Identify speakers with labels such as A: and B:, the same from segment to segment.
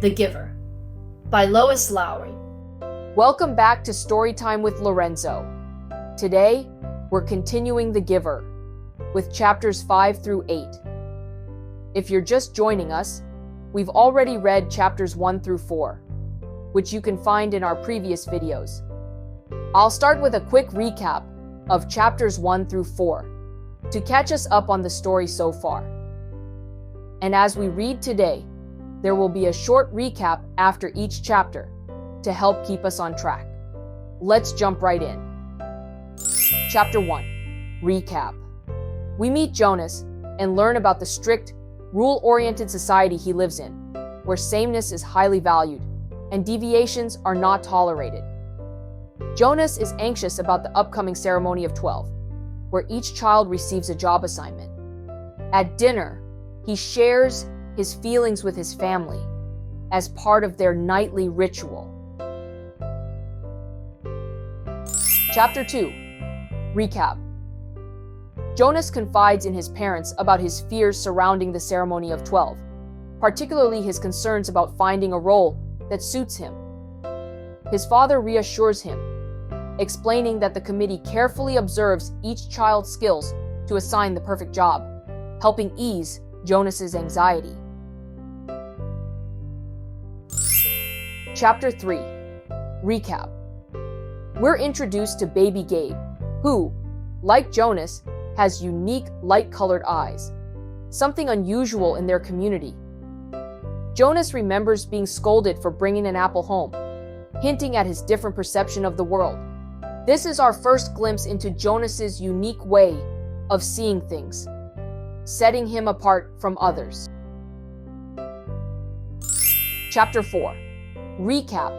A: The Giver by Lois Lowry.
B: Welcome back to Storytime with Lorenzo. Today, we're continuing The Giver with chapters 5 through 8. If you're just joining us, we've already read chapters 1 through 4, which you can find in our previous videos. I'll start with a quick recap of chapters 1 through 4 to catch us up on the story so far. And as we read today, there will be a short recap after each chapter to help keep us on track. Let's jump right in. Chapter 1, Recap. We meet Jonas and learn about the strict, rule-oriented society he lives in, where sameness is highly valued and deviations are not tolerated. Jonas is anxious about the upcoming ceremony of 12, where each child receives a job assignment. At dinner, he shares his feelings with his family as part of their nightly ritual. Chapter 2, Recap. Jonas confides in his parents about his fears surrounding the ceremony of 12, particularly his concerns about finding a role that suits him. His father reassures him, explaining that the committee carefully observes each child's skills to assign the perfect job, helping ease Jonas's anxiety. Chapter 3, Recap. We're introduced to baby Gabe, who, like Jonas, has unique light-colored eyes, something unusual in their community. Jonas remembers being scolded for bringing an apple home, hinting at his different perception of the world. This is our first glimpse into Jonas's unique way of seeing things, setting him apart from others. Chapter 4, Recap.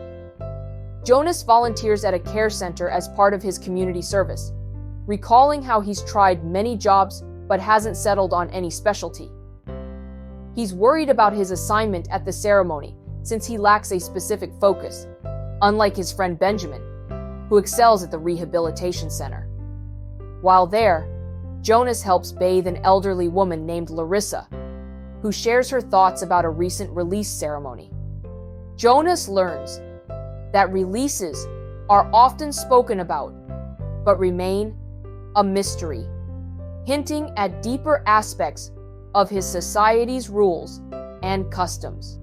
B: Jonas volunteers at a care center as part of his community service, recalling how he's tried many jobs but hasn't settled on any specialty. He's worried about his assignment at the ceremony since he lacks a specific focus, unlike his friend Benjamin, who excels at the rehabilitation center. While there, Jonas helps bathe an elderly woman named Larissa, who shares her thoughts about a recent release ceremony. Jonas learns that releases are often spoken about, but remain a mystery, hinting at deeper aspects of his society's rules and customs.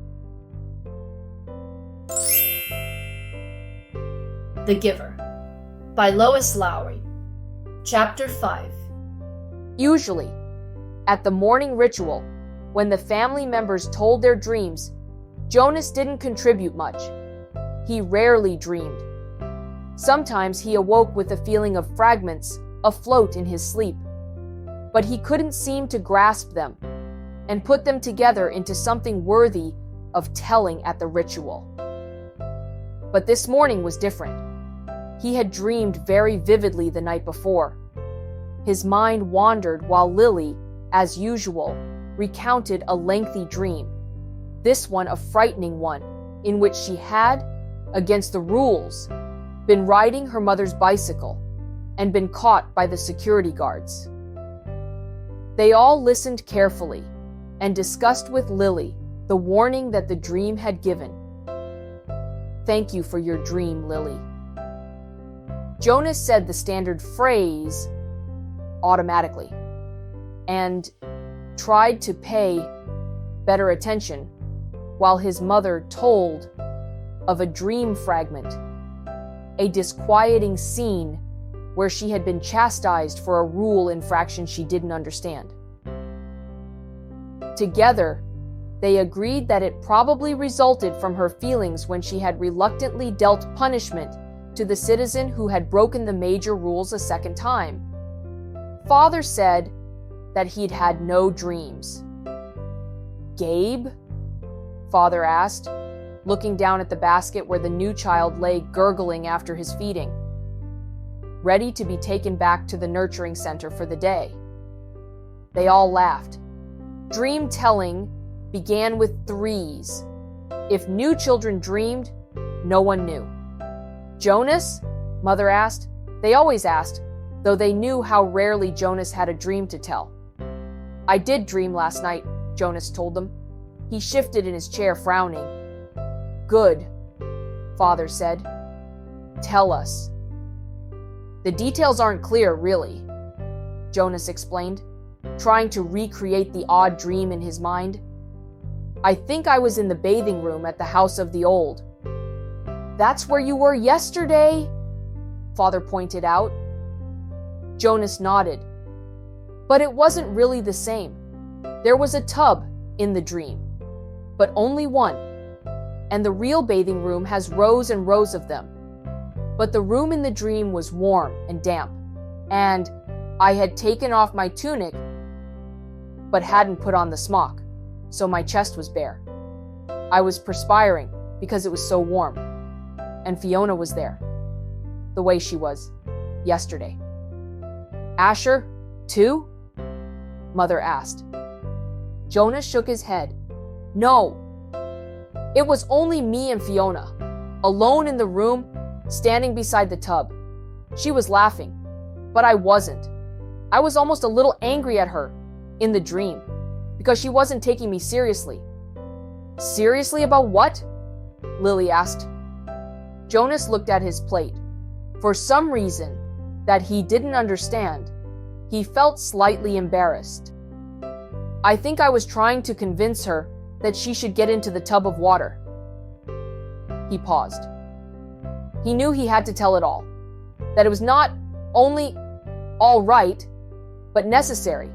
A: The Giver by Lois Lowry. Chapter 5.
B: Usually, at the morning ritual, when the family members told their dreams, Jonas didn't contribute much. He rarely dreamed. Sometimes he awoke with a feeling of fragments afloat in his sleep, but he couldn't seem to grasp them and put them together into something worthy of telling at the ritual. But this morning was different. He had dreamed very vividly the night before. His mind wandered while Lily, as usual, recounted a lengthy dream, this one a frightening one, in which she had, against the rules, been riding her mother's bicycle and been caught by the security guards. They all listened carefully and discussed with Lily the warning that the dream had given. "Thank you for your dream, Lily." Jonas said the standard phrase automatically and tried to pay better attention while his mother told of a dream fragment, a disquieting scene where she had been chastised for a rule infraction she didn't understand. Together, they agreed that it probably resulted from her feelings when she had reluctantly dealt punishment to the citizen who had broken the major rules a second time. Father said that he'd had no dreams. "Gabe?" Father asked, looking down at the basket where the new child lay gurgling after his feeding, ready to be taken back to the nurturing center for the day. They all laughed. Dream telling began with threes. If new children dreamed, no one knew. "Jonas?" Mother asked. They always asked, though they knew how rarely Jonas had a dream to tell. "I did dream last night," Jonas told them. He shifted in his chair, frowning. Good, Father said. Tell us. The details aren't clear, really, Jonas explained, trying to recreate the odd dream in his mind. I think I was in the bathing room at the house of the old. That's where you were yesterday, Father pointed out. Jonas nodded. But it wasn't really the same. There was a tub in the dream, but only one. And the real bathing room has rows and rows of them. But the room in the dream was warm and damp, and I had taken off my tunic, but hadn't put on the smock, so my chest was bare. I was perspiring because it was so warm, and Fiona was there, the way she was yesterday. Asher, too? Mother asked. Jonas shook his head. No. It was only me and Fiona, alone in the room, standing beside the tub. She was laughing, but I wasn't. I was almost a little angry at her, in the dream, because she wasn't taking me seriously. Seriously about what? Lily asked. Jonas looked at his plate. For some reason that he didn't understand, he felt slightly embarrassed. I think I was trying to convince her that she should get into the tub of water. He paused. He knew he had to tell it all, that it was not only all right, but necessary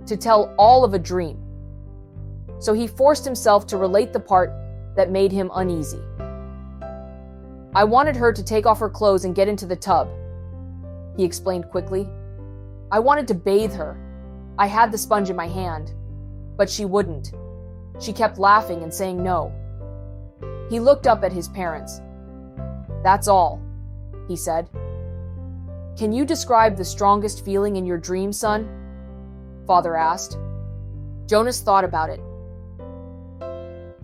B: to tell all of a dream. So he forced himself to relate the part that made him uneasy. I wanted her to take off her clothes and get into the tub, he explained quickly. I wanted to bathe her. I had the sponge in my hand, but she wouldn't. She kept laughing and saying no. He looked up at his parents. That's all, he said. Can you describe the strongest feeling in your dream, son? Father asked. Jonas thought about it.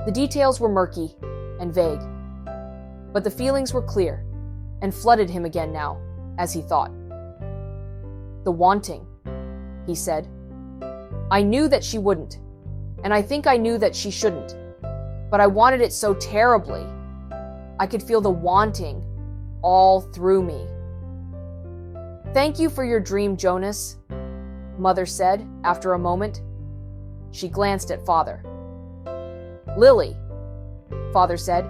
B: The details were murky and vague, but the feelings were clear and flooded him again now, as he thought. The wanting, he said. I knew that she wouldn't, and I think I knew that she shouldn't, but I wanted it so terribly. I could feel the wanting all through me. Thank you for your dream, Jonas, Mother said after a moment. She glanced at Father. Lily, Father said,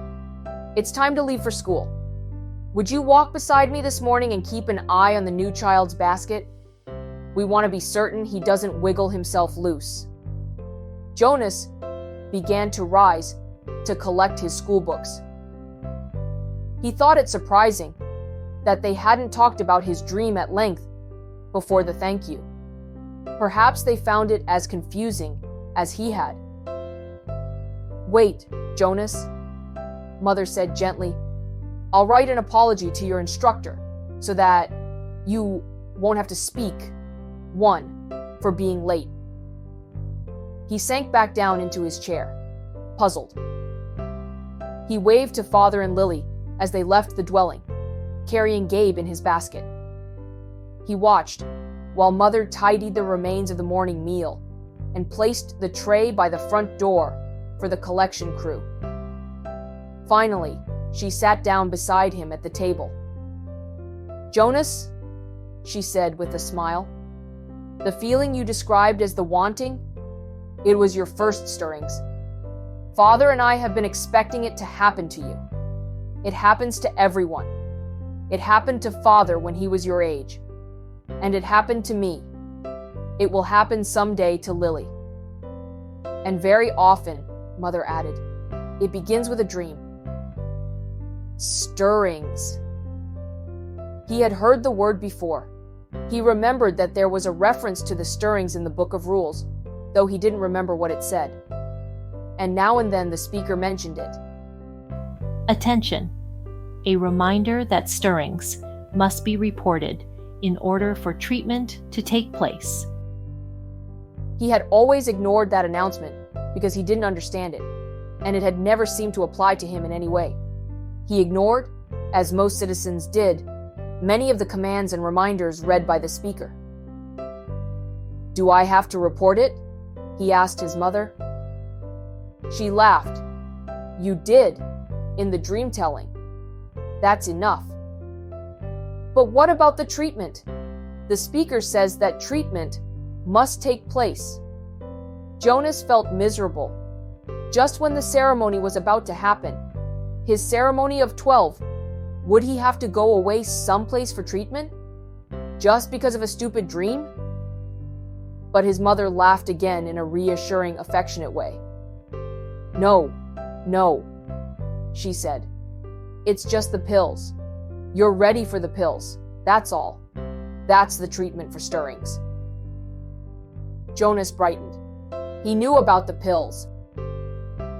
B: it's time to leave for school. Would you walk beside me this morning and keep an eye on the new child's basket? We want to be certain he doesn't wiggle himself loose. Jonas began to rise to collect his school books. He thought it surprising that they hadn't talked about his dream at length before the thank you. Perhaps they found it as confusing as he had. Wait, Jonas, Mother said gently. I'll write an apology to your instructor so that you won't have to speak, for being late. He sank back down into his chair, puzzled. He waved to Father and Lily as they left the dwelling, carrying Gabe in his basket. He watched while Mother tidied the remains of the morning meal and placed the tray by the front door for the collection crew. Finally, she sat down beside him at the table. Jonas, she said with a smile, the feeling you described as the wanting, it was your first stirrings. Father and I have been expecting it to happen to you. It happens to everyone. It happened to Father when he was your age. And it happened to me. It will happen someday to Lily. And very often, Mother added, it begins with a dream. Stirrings. He had heard the word before. He remembered that there was a reference to the stirrings in the Book of Rules, though he didn't remember what it said. And now and then the speaker mentioned it.
C: Attention! A reminder that stirrings must be reported in order for treatment to take place.
B: He had always ignored that announcement because he didn't understand it, and it had never seemed to apply to him in any way. He ignored, as most citizens did, many of the commands and reminders read by the speaker. Do I have to report it? He asked his mother. She laughed. You did, in the dream telling. That's enough. But what about the treatment? The speaker says that treatment must take place. Jonas felt miserable. Just when the ceremony was about to happen, his ceremony of 12, would he have to go away someplace for treatment? Just because of a stupid dream? But his mother laughed again in a reassuring, affectionate way. No, she said. It's just the pills. You're ready for the pills. That's all. That's the treatment for stirrings. Jonas brightened. He knew about the pills.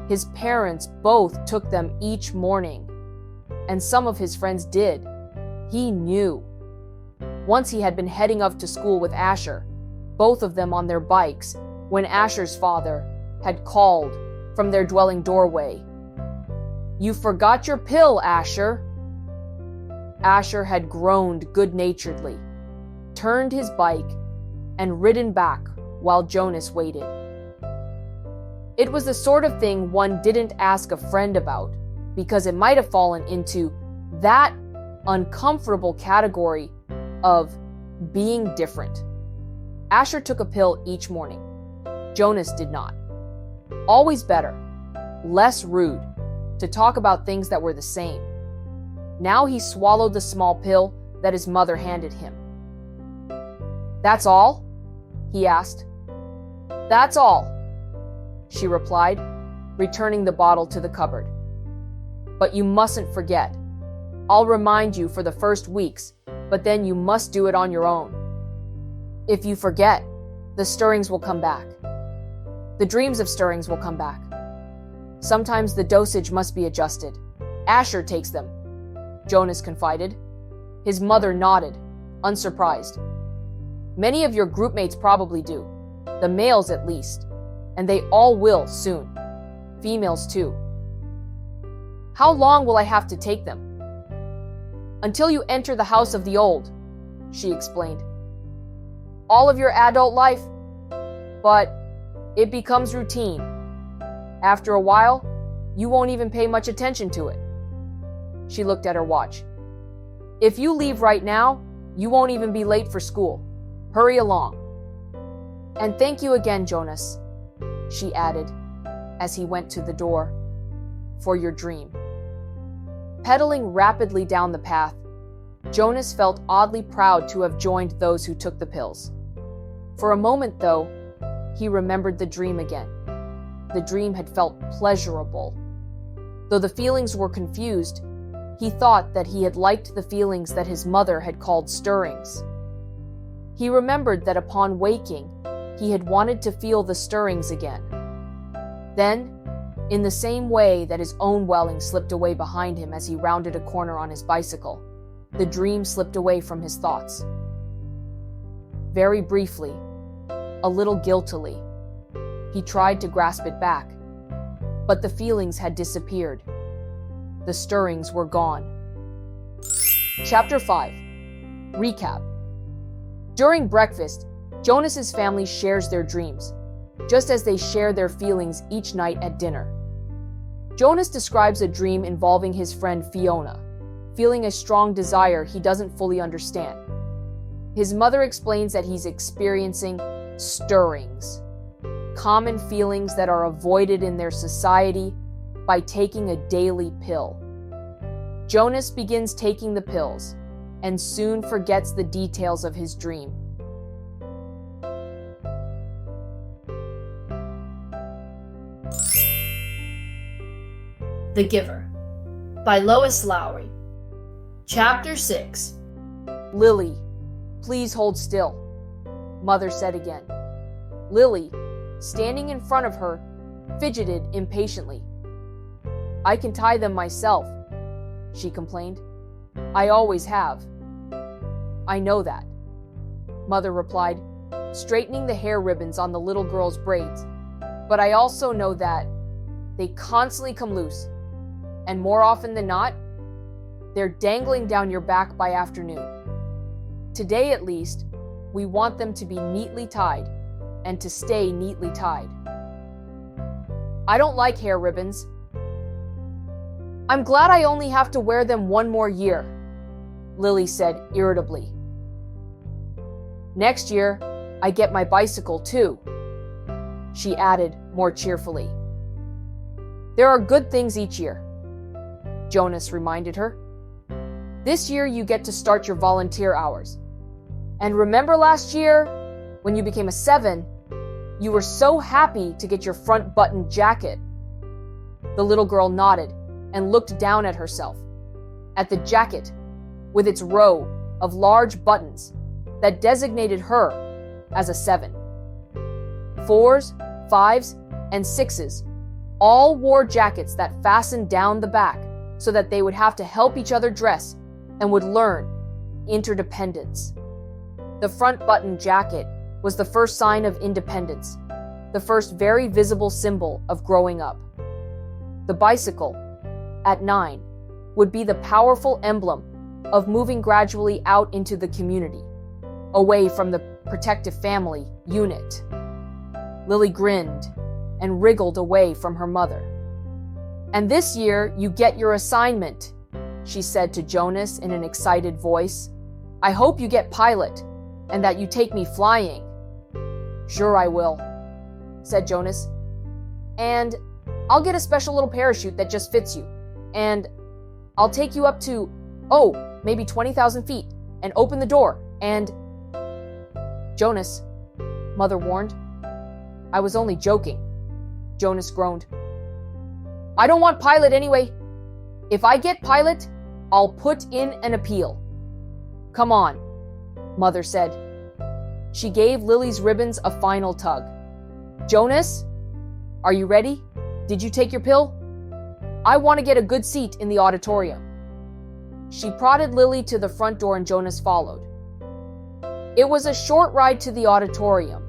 B: His parents both took them each morning, and some of his friends did. He knew. Once he had been heading up to school with Asher, both of them on their bikes, when Asher's father had called from their dwelling doorway. "You forgot your pill, Asher." Asher had groaned good-naturedly, turned his bike, and ridden back while Jonas waited. It was the sort of thing one didn't ask a friend about, because it might have fallen into that uncomfortable category of being different. Asher took a pill each morning. Jonas did not. Always better, less rude, to talk about things that were the same. Now he swallowed the small pill that his mother handed him. "That's all?" he asked. "That's all," she replied, returning the bottle to the cupboard. "But you mustn't forget. I'll remind you for the first weeks, but then you must do it on your own. If you forget, the stirrings will come back. The dreams of stirrings will come back. Sometimes the dosage must be adjusted. Asher takes them," Jonas confided. His mother nodded, unsurprised. "Many of your group mates probably do, the males at least, and they all will soon. Females too." "How long will I have to take them?" "Until you enter the house of the old," she explained. "All of your adult life, but it becomes routine. After a while, you won't even pay much attention to it." She looked at her watch. "If you leave right now, you won't even be late for school. Hurry along." "And thank you again, Jonas," she added as he went to the door, "for your dream." Pedaling rapidly down the path, Jonas felt oddly proud to have joined those who took the pills. For a moment, though, he remembered the dream again. The dream had felt pleasurable. Though the feelings were confused, he thought that he had liked the feelings that his mother had called stirrings. He remembered that upon waking, he had wanted to feel the stirrings again. Then, in the same way that his own welling slipped away behind him as he rounded a corner on his bicycle, the dream slipped away from his thoughts. Very briefly, a little guiltily, he tried to grasp it back, but the feelings had disappeared. The stirrings were gone. Chapter 5. Recap. During breakfast, Jonas's family shares their dreams, just as they share their feelings each night at dinner. Jonas describes a dream involving his friend Fiona, feeling a strong desire he doesn't fully understand. His mother explains that he's experiencing stirrings, common feelings that are avoided in their society by taking a daily pill. Jonas begins taking the pills and soon forgets the details of his dream.
A: The Giver by Lois Lowry. Chapter 6.
B: "Lily, please hold still," Mother said again. Lily, standing in front of her, fidgeted impatiently. "I can tie them myself," she complained. "I always have." "I know that," Mother replied, straightening the hair ribbons on the little girl's braids. "But I also know that they constantly come loose, and more often than not, they're dangling down your back by afternoon. Today, at least, we want them to be neatly tied, and to stay neatly tied." "I don't like hair ribbons," I'm glad I only have to wear them one more year, Lily said irritably. Next year, I get my bicycle too, she added more cheerfully. There are good things each year, Jonas reminded her. This year you get to start your volunteer hours. And remember last year, when you became a 7, you were so happy to get your front button jacket. The little girl nodded and looked down at herself, at the jacket with its row of large buttons that designated her as a 7. 4s, 5s, and 6s all wore jackets that fastened down the back so that they would have to help each other dress and would learn interdependence. The front button jacket was the first sign of independence, the first very visible symbol of growing up. The bicycle, at 9, would be the powerful emblem of moving gradually out into the community, away from the protective family unit. Lily grinned and wriggled away from her mother. And this year you get your assignment, she said to Jonas in an excited voice. I hope you get pilot and that you take me flying. Sure I will, said Jonas. And I'll get a special little parachute that just fits you. And I'll take you up to, maybe 20,000 feet and open the door and... Jonas, Mother warned. I was only joking, Jonas groaned. I don't want pilot anyway. If I get pilot, I'll put in an appeal. Come on, Mother said. She gave Lily's ribbons a final tug. Jonas, are you ready? Did you take your pill? I want to get a good seat in the auditorium. She prodded Lily to the front door and Jonas followed. It was a short ride to the auditorium,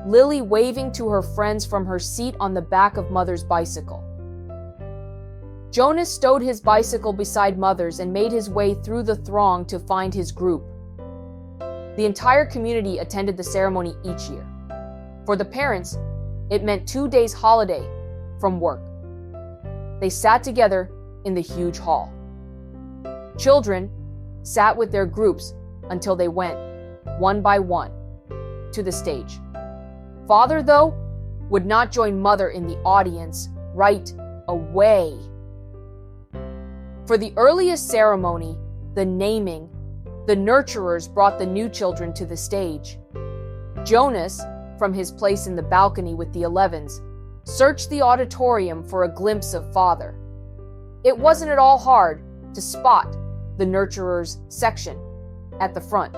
B: Lily waving to her friends from her seat on the back of Mother's bicycle. Jonas stowed his bicycle beside Mother's and made his way through the throng to find his group. The entire community attended the ceremony each year. For the parents, it meant 2 days holiday from work. They sat together in the huge hall. Children sat with their groups until they went, one by one, to the stage. Father, though, would not join Mother in the audience right away. For the earliest ceremony, the naming, the nurturers brought the new children to the stage. Jonas, from his place in the balcony with the 11s, searched the auditorium for a glimpse of Father. It wasn't at all hard to spot the nurturers section at the front.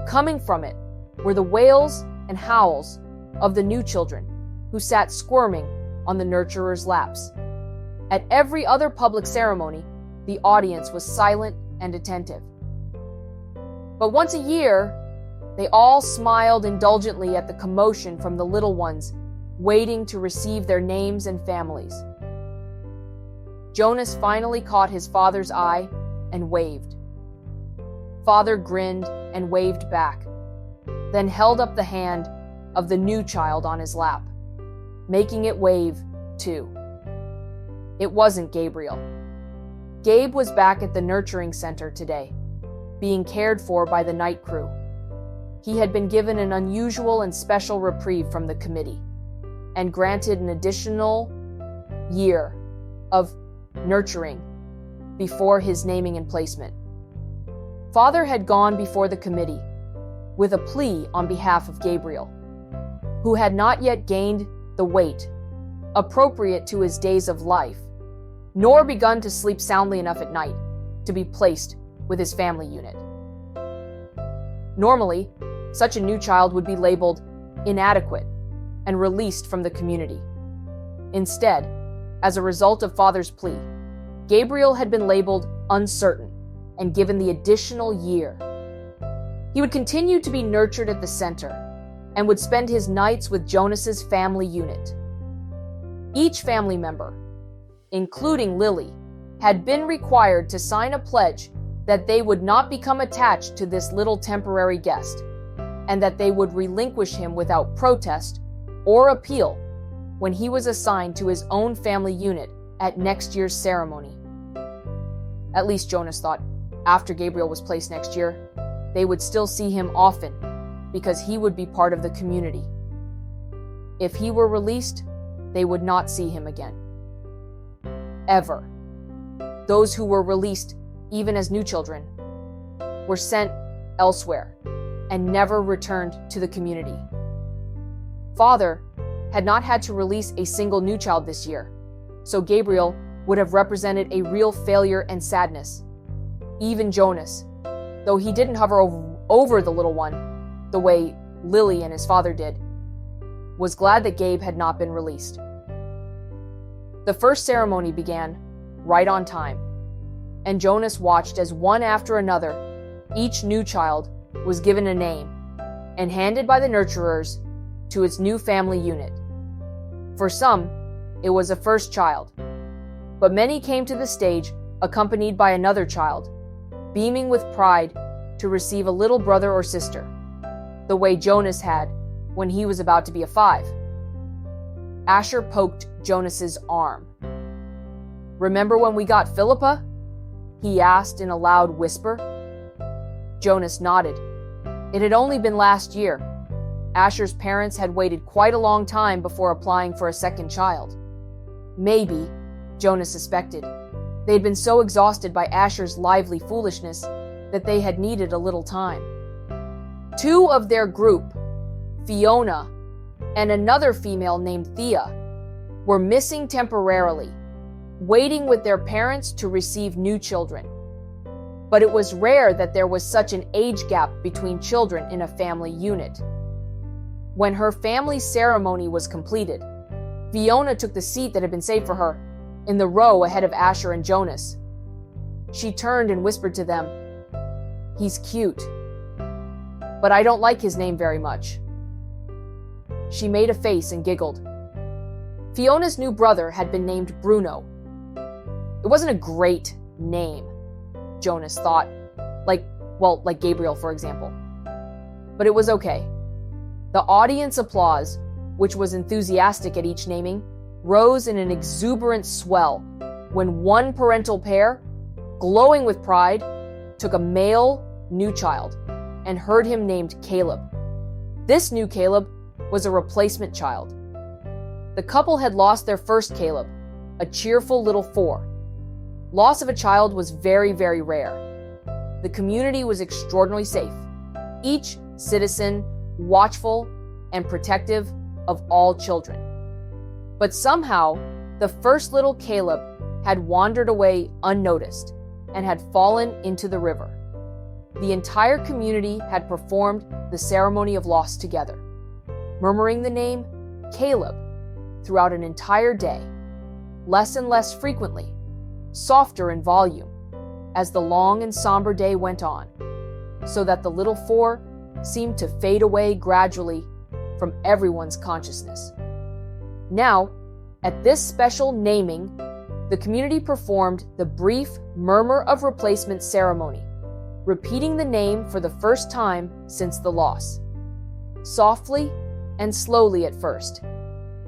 B: Coming from it were the wails and howls of the new children who sat squirming on the nurturers' laps. At every other public ceremony, the audience was silent and attentive. But once a year, they all smiled indulgently at the commotion from the little ones waiting to receive their names and families. Jonas finally caught his father's eye and waved. Father grinned and waved back, then held up the hand of the new child on his lap, making it wave too. It wasn't Gabriel. Gabe was back at the nurturing center today, being cared for by the night crew. He had been given an unusual and special reprieve from the committee, and granted an additional year of nurturing before his naming and placement. Father had gone before the committee with a plea on behalf of Gabriel, who had not yet gained the weight appropriate to his days of life, nor begun to sleep soundly enough at night to be placed with his family unit. Normally, such a new child would be labeled inadequate and released from the community. Instead, as a result of Father's plea, Gabriel had been labeled uncertain and given the additional year. He would continue to be nurtured at the center and would spend his nights with Jonas's family unit. Each family member, including Lily, had been required to sign a pledge that they would not become attached to this little temporary guest, and that they would relinquish him without protest or appeal when he was assigned to his own family unit at next year's ceremony. At least Jonas thought, after Gabriel was placed next year, they would still see him often because he would be part of the community. If he were released, they would not see him again. Ever. Those who were released, even as new children, were sent elsewhere and never returned to the community. Father had not had to release a single new child this year, so Gabriel would have represented a real failure and sadness. Even Jonas, though he didn't hover over the little one the way Lily and his father did, was glad that Gabe had not been released. The first ceremony began right on time, and Jonas watched as one after another, each new child was given a name and handed by the nurturers to its new family unit. For some, it was a first child, but many came to the stage accompanied by another child, beaming with pride to receive a little brother or sister, the way Jonas had when he was about to be a 5. Asher poked Jonas's arm. "Remember when we got Philippa?" he asked in a loud whisper. Jonas nodded. It had only been last year. Asher's parents had waited quite a long time before applying for a second child. Maybe, Jonas suspected, they had been so exhausted by Asher's lively foolishness that they had needed a little time. 2 of their group, Fiona and another female named Thea, were missing temporarily, waiting with their parents to receive new children. But it was rare that there was such an age gap between children in a family unit. When her family ceremony was completed, Fiona took the seat that had been saved for her, in the row ahead of Asher and Jonas. She turned and whispered to them, "He's cute, but I don't like his name very much." She made a face and giggled. Fiona's new brother had been named Bruno. It wasn't a great name, Jonas thought, like Gabriel, for example. But it was okay. The audience applause, which was enthusiastic at each naming, rose in an exuberant swell when one parental pair, glowing with pride, took a male new child and heard him named Caleb. This new Caleb was a replacement child. The couple had lost their first Caleb, a cheerful little 4. Loss of a child was very, very rare. The community was extraordinarily safe, each citizen watchful and protective of all children. But somehow, the first little Caleb had wandered away unnoticed and had fallen into the river. The entire community had performed the ceremony of loss together, murmuring the name Caleb throughout an entire day, less and less frequently, softer in volume, as the long and somber day went on, so that the little 4 seemed to fade away gradually from everyone's consciousness. Now, at this special naming, the community performed the brief murmur of replacement ceremony, repeating the name for the first time since the loss. Softly and slowly at first,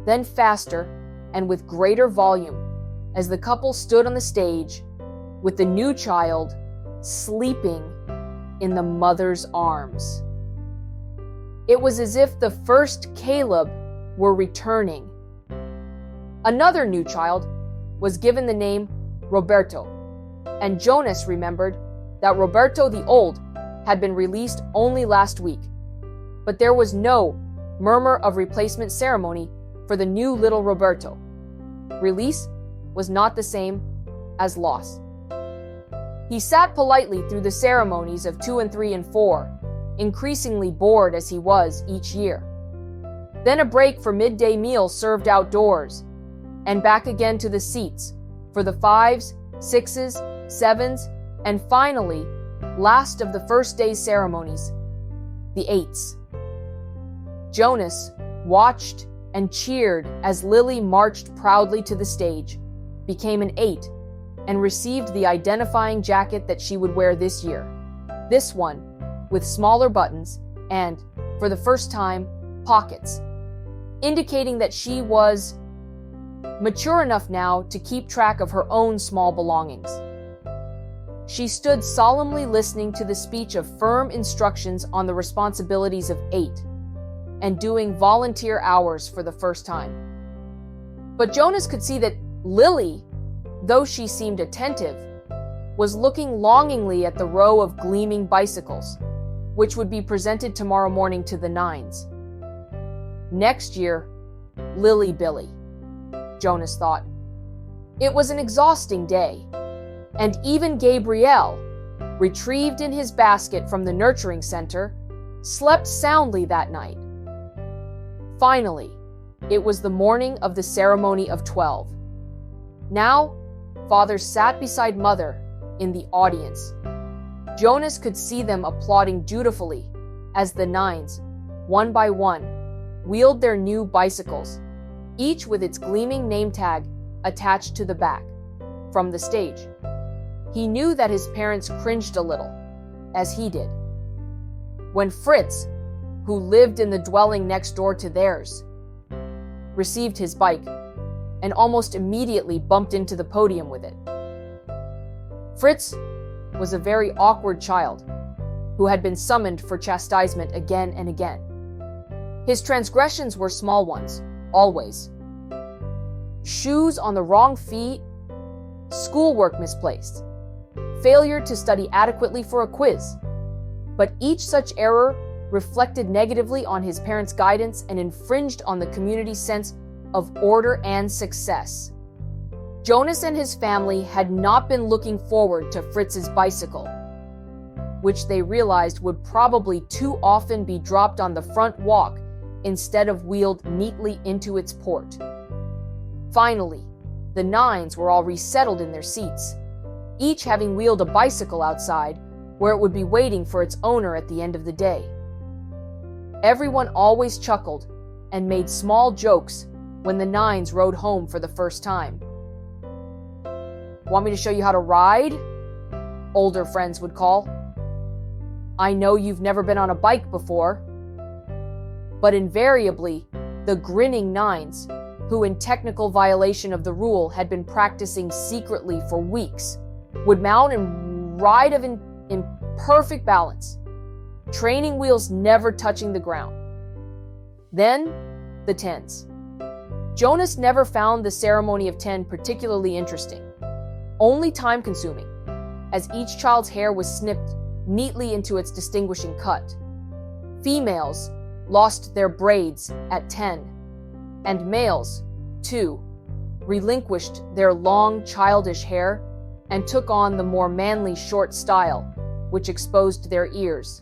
B: then faster and with greater volume as the couple stood on the stage with the new child sleeping in the mother's arms. It was as if the first Caleb were returning. Another new child was given the name Roberto, and Jonas remembered that Roberto the Old had been released only last week, but there was no murmur of replacement ceremony for the new little Roberto. Release was not the same as loss. He sat politely through the ceremonies of 2 and 3 and 4, increasingly bored as he was each year. Then a break for midday meals served outdoors, and back again to the seats for the 5s, 6s, 7s, and finally, last of the first day's ceremonies, the 8s. Jonas watched and cheered as Lily marched proudly to the stage, became an 8, and received the identifying jacket that she would wear this year. This one, with smaller buttons and, for the first time, pockets, indicating that she was mature enough now to keep track of her own small belongings. She stood solemnly listening to the speech of firm instructions on the responsibilities of 8 and doing volunteer hours for the first time. But Jonas could see that Lily, though she seemed attentive, was looking longingly at the row of gleaming bicycles, which would be presented tomorrow morning to the 9s. Next year, Lily Billy, Jonas thought. It was an exhausting day, and even Gabriel, retrieved in his basket from the nurturing center, slept soundly that night. Finally, it was the morning of the ceremony of 12. Now, Father sat beside Mother in the audience. Jonas could see them applauding dutifully as the 9s, one by one, wheeled their new bicycles, each with its gleaming name tag attached to the back, from the stage. He knew that his parents cringed a little, as he did. When Fritz, who lived in the dwelling next door to theirs, received his bike and almost immediately bumped into the podium with it. Fritz was a very awkward child who had been summoned for chastisement again and again. His transgressions were small ones, always. Shoes on the wrong feet, schoolwork misplaced, failure to study adequately for a quiz. But each such error reflected negatively on his parents' guidance and infringed on the community's sense of order and success. Jonas and his family had not been looking forward to Fritz's bicycle, which they realized would probably too often be dropped on the front walk instead of wheeled neatly into its port. Finally, the 9s were all resettled in their seats, each having wheeled a bicycle outside where it would be waiting for its owner at the end of the day. Everyone always chuckled and made small jokes when the 9s rode home for the first time. "Want me to show you how to ride?" older friends would call. "I know you've never been on a bike before." But invariably, the grinning 9s, who in technical violation of the rule had been practicing secretly for weeks, would mount and ride in perfect balance, training wheels never touching the ground. Then, the 10s. Jonas never found the ceremony of 10 particularly interesting, only time-consuming, as each child's hair was snipped neatly into its distinguishing cut. Females lost their braids at 10, and males, too, relinquished their long, childish hair and took on the more manly short style, which exposed their ears.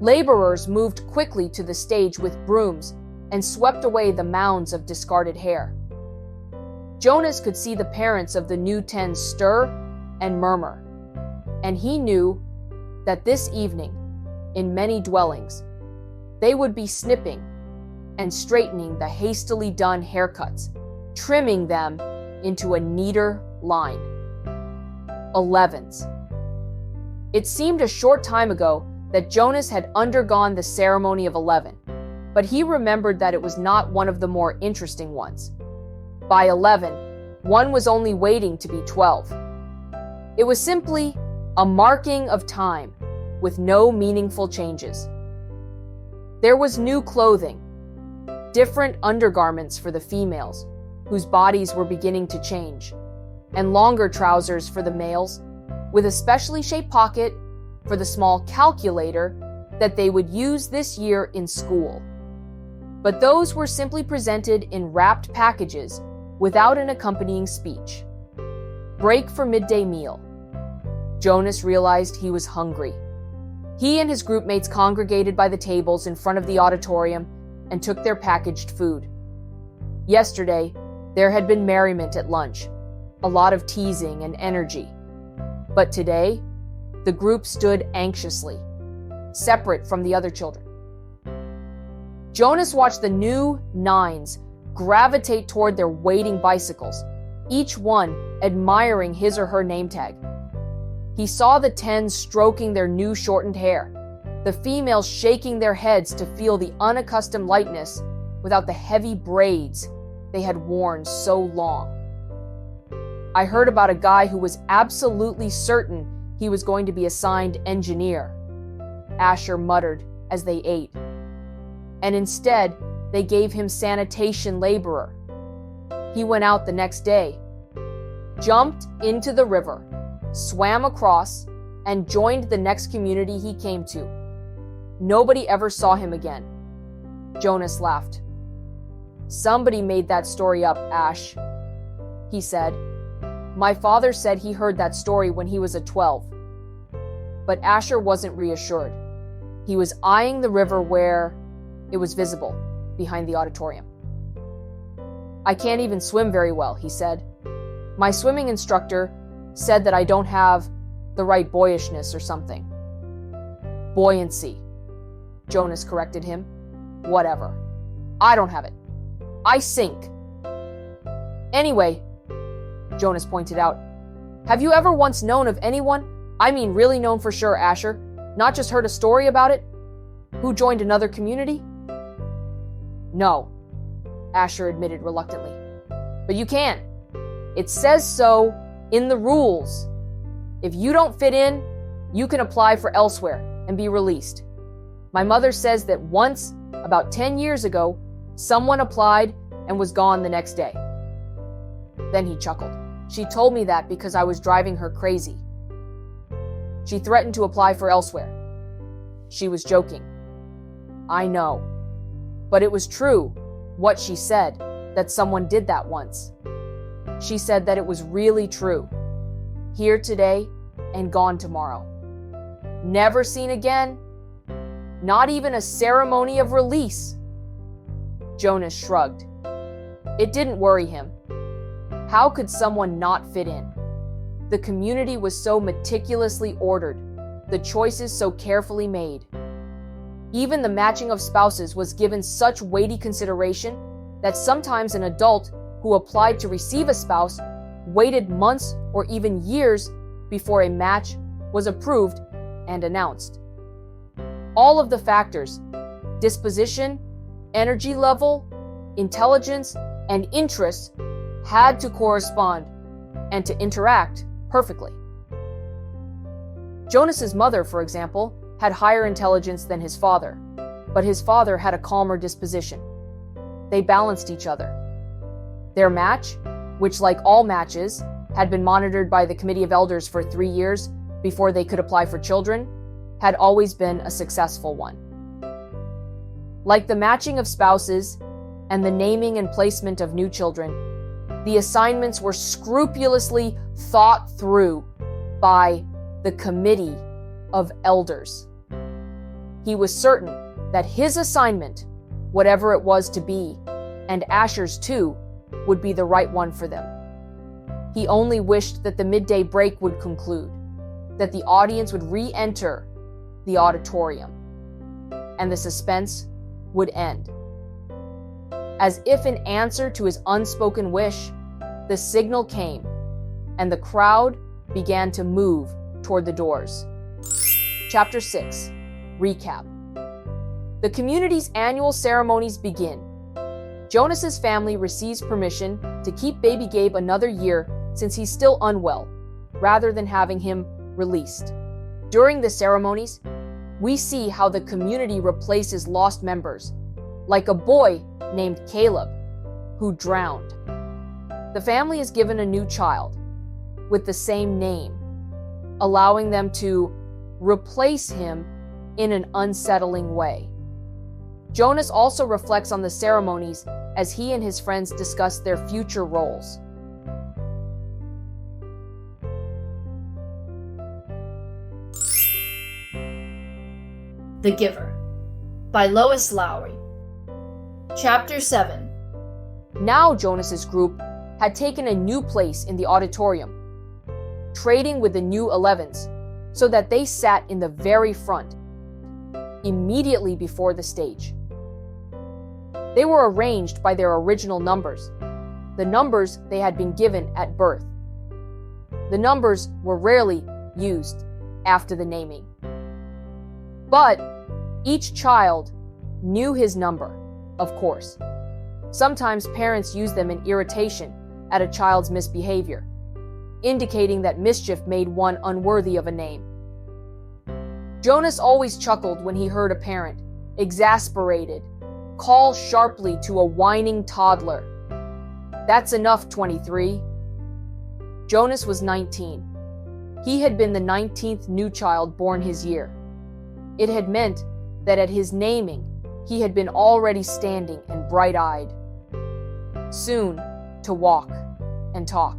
B: Laborers moved quickly to the stage with brooms and swept away the mounds of discarded hair. Jonas could see the parents of the new 10s stir and murmur, and he knew that this evening, in many dwellings, they would be snipping and straightening the hastily done haircuts, trimming them into a neater line. 11s. It seemed a short time ago that Jonas had undergone the ceremony of 11, but he remembered that it was not one of the more interesting ones. By 11, one was only waiting to be 12. It was simply a marking of time with no meaningful changes. There was new clothing, different undergarments for the females, whose bodies were beginning to change, and longer trousers for the males, with a specially shaped pocket for the small calculator that they would use this year in school. But those were simply presented in wrapped packages without an accompanying speech. Break for midday meal. Jonas realized he was hungry. He and his group mates congregated by the tables in front of the auditorium and took their packaged food. Yesterday, there had been merriment at lunch, a lot of teasing and energy. But today, the group stood anxiously, separate from the other children. Jonas watched the new 9s gravitate toward their waiting bicycles, each one admiring his or her name tag. He saw the 10s stroking their new shortened hair, the females shaking their heads to feel the unaccustomed lightness without the heavy braids they had worn so long. I heard about a guy who was absolutely certain he was going to be assigned engineer," Asher muttered as they ate. "And instead, they gave him sanitation laborer. He went out the next day, jumped into the river, swam across, and joined the next community he came to. Nobody ever saw him again." Jonas laughed. "Somebody made that story up, Ash," he said. "My father said he heard that story when he was a 12. But Asher wasn't reassured. He was eyeing the river where it was visible, behind the auditorium. "I can't even swim very well," he said. "My swimming instructor said that I don't have the right boyishness or something." "Buoyancy," Jonas corrected him. "Whatever. I don't have it. I sink." "Anyway," Jonas pointed out, "have you ever once known of anyone, I mean really known for sure, Asher, not just heard a story about it, who joined another community?" "No," Asher admitted reluctantly. "But you can. It says so in the rules. If you don't fit in, you can apply for elsewhere and be released. My mother says that once, about 10 years ago, someone applied and was gone the next day." Then he chuckled. "She told me that because I was driving her crazy. She threatened to apply for elsewhere. She was joking." "I know. But it was true, what she said, that someone did that once. She said that it was really true. Here today and gone tomorrow. Never seen again. Not even a ceremony of release." Jonas shrugged. It didn't worry him. How could someone not fit in? The community was so meticulously ordered, the choices so carefully made. Even the matching of spouses was given such weighty consideration that sometimes an adult who applied to receive a spouse waited months or even years before a match was approved and announced. All of the factors, disposition, energy level, intelligence, and interests had to correspond and to interact perfectly. Jonas's mother, for example, had higher intelligence than his father, but his father had a calmer disposition. They balanced each other. Their match, which like all matches, had been monitored by the Committee of Elders for 3 years before they could apply for children, had always been a successful one. Like the matching of spouses and the naming and placement of new children, the assignments were scrupulously thought through by the Committee of Elders. He was certain that his assignment, whatever it was to be, and Asher's too, would be the right one for them. He only wished that the midday break would conclude, that the audience would re-enter the auditorium, and the suspense would end. As if in answer to his unspoken wish, the signal came, and the crowd began to move toward the doors. Chapter 6. Recap. The community's annual ceremonies begin. Jonas's family receives permission to keep baby Gabe another year since he's still unwell, rather than having him released. During the ceremonies, we see how the community replaces lost members, like a boy named Caleb, who drowned. The family is given a new child with the same name, allowing them to replace him in an unsettling way. Jonas also reflects on the ceremonies as he and his friends discuss their future roles.
A: The Giver by Lois Lowry. Chapter 7.
B: Now Jonas's group had taken a new place in the auditorium, trading with the new 11s, so that they sat in the very front, immediately before the stage. They were arranged by their original numbers, the numbers they had been given at birth. The numbers were rarely used after the naming. But each child knew his number, of course. Sometimes parents use them in irritation at a child's misbehavior, indicating that mischief made one unworthy of a name. Jonas always chuckled when he heard a parent, exasperated, call sharply to a whining toddler, "That's enough, 23." Jonas was 19. He had been the 19th new child born his year. It had meant that at his naming, he had been already standing and bright-eyed, soon to walk and talk.